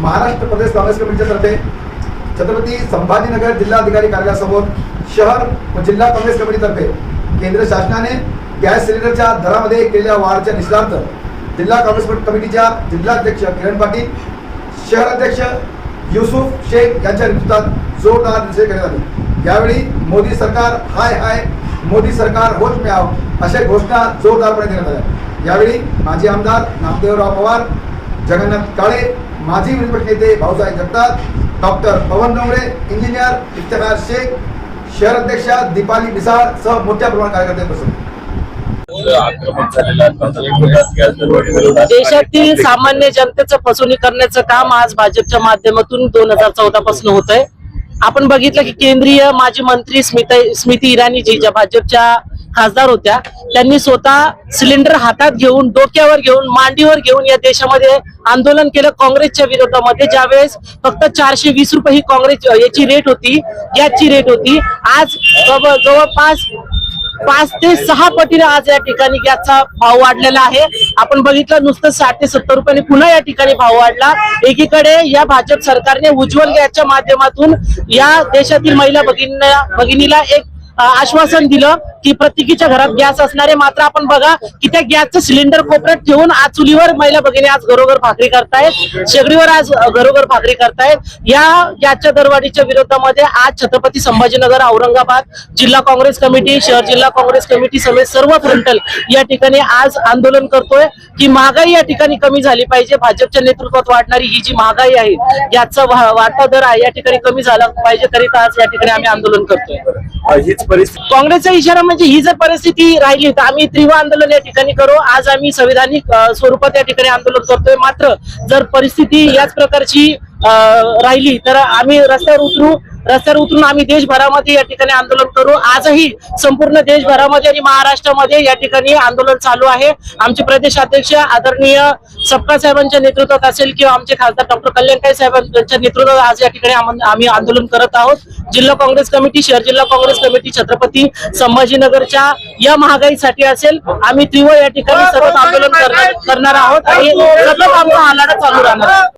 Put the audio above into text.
महाराष्ट्र प्रदेश काँग्रेस कमिटीच्या तर्फे छत्रपती संभाजीनगर जिल्हाधिकारी कार्यालयासमोर शहर व जिल्हा काँग्रेस कमिटीतर्फे केंद्र शासनाने गॅस सिलेंडरच्या दरामध्ये केलेल्या वाढच्या निषेधार्थ जिल्हा काँग्रेस कमिटीच्या जिल्हाध्यक्ष किरण पाटील, शहराध्यक्ष युसुफ शेख यांच्या नेतृत्वात जोरदार निषेध करण्यात आले। यावेळी मोदी सरकार हाय हाय, मोदी सरकार होश में आओ अशा घोषणा जोरदारपणे देण्यात आल्या। यावेळी माजी आमदार नामदेवराव पवार, जगन्नाथ काळे, माजी विरोधी नेते भाऊसाहेब जगताप, डॉक्टर पवन डोंगरे, इंजिनियर इफ्तिखार शेख, शहर अध्यक्षा दीपाली मिसाळ सह मोठ्या प्रमाणात कार्यकर्ते उपस्थित। देशातील सामान्य जनतेचं फसवणूक करण्याचं काम आज भाजपच्या माध्यमातून 2014 पासून होत आहे। आपण बघितलं की केंद्रीय माजी मंत्री स्मृती इराणी जी ज्या भाजपच्या खासदार होत्या, त्यांनी स्वतः सिलेंडर हातात घेऊन, डोक्यावर घेऊन, मांडीवर घेऊन या देशामध्ये आंदोलन केलं काँग्रेसच्या विरोधामध्ये। ज्यावेळेस फक्त 420 रुपये ही काँग्रेस याची रेट होती, गॅसची रेट होती, आज जवळपास 5 ते 6 पटीने आज या ठिकाणी गॅसचा भाव वाढलेला आहे। आपण बघितलं नुसतं 60 ते 70 रुपयांनी पुन्हा या ठिकाणी भाव वाढला। एकीकडे या भाजप सरकारने उज्ज्वल गॅसच्या माध्यमातून या देशातील महिला भगिनीला एक आश्वासन दिलं की प्रत्येकीच्या घरात गॅस असणारे, मात्र आपण बघा की त्या गॅसचं सिलेंडर कोपऱ्यात ठेवून आज चुलीवर महिला भगिनी आज घरोघर भाकरी करतायत, शेगडीवर आज घरोघर भाकरी करतायत। या गॅसच्या दरवाढीच्या विरोधामध्ये आज छत्रपती संभाजीनगर, औरंगाबाद जिल्हा काँग्रेस कमिटी, शहर जिल्हा काँग्रेस कमिटी समेत सर्व फ्रंटल या ठिकाणी आज आंदोलन करतोय की महागाई या ठिकाणी कमी झाली पाहिजे। भाजपच्या नेतृत्वात वाढणारी ही जी महागाई आहे, गॅसचा वाढता दर आहे, या ठिकाणी कमी झाला पाहिजे, करिता आज या ठिकाणी आम्ही आंदोलन करतोय। काँग्रेसचा इशारा म्हणजे ही जर परिस्थिती राहिली तर आम्ही तीव्र आंदोलन या ठिकाणी करू। आज आम्ही संविधानिक स्वरूपात या ठिकाणी आंदोलन करतोय, मात्र जर परिस्थिती याच प्रकारची राहिली तर आम्ही रस्त्यावर उतरून आम्ही देशभरामध्ये या ठिकाणी आंदोलन करू। आजही संपूर्ण देशभरामध्ये आणि महाराष्ट्रामध्ये या ठिकाणी आंदोलन चालू आहे। आमचे प्रदेश अध्यक्ष आदरणीय सपकाळ साहेबांच्या नेतृत्वात असेल किंवा आमचे खासदार डॉक्टर कल्याणकारी साहेबांच्या नेतृत्वात आज या ठिकाणी आम्ही आंदोलन करत आहोत। जिल्हा काँग्रेस कमिटी, शहर जिल्हा काँग्रेस कमिटी छत्रपती संभाजीनगरच्या या महागाईसाठी असेल, आम्ही तीव्र या ठिकाणी सतत आंदोलन करणार आहोत आणि सतत आमचा हा लढा चालू राहणार।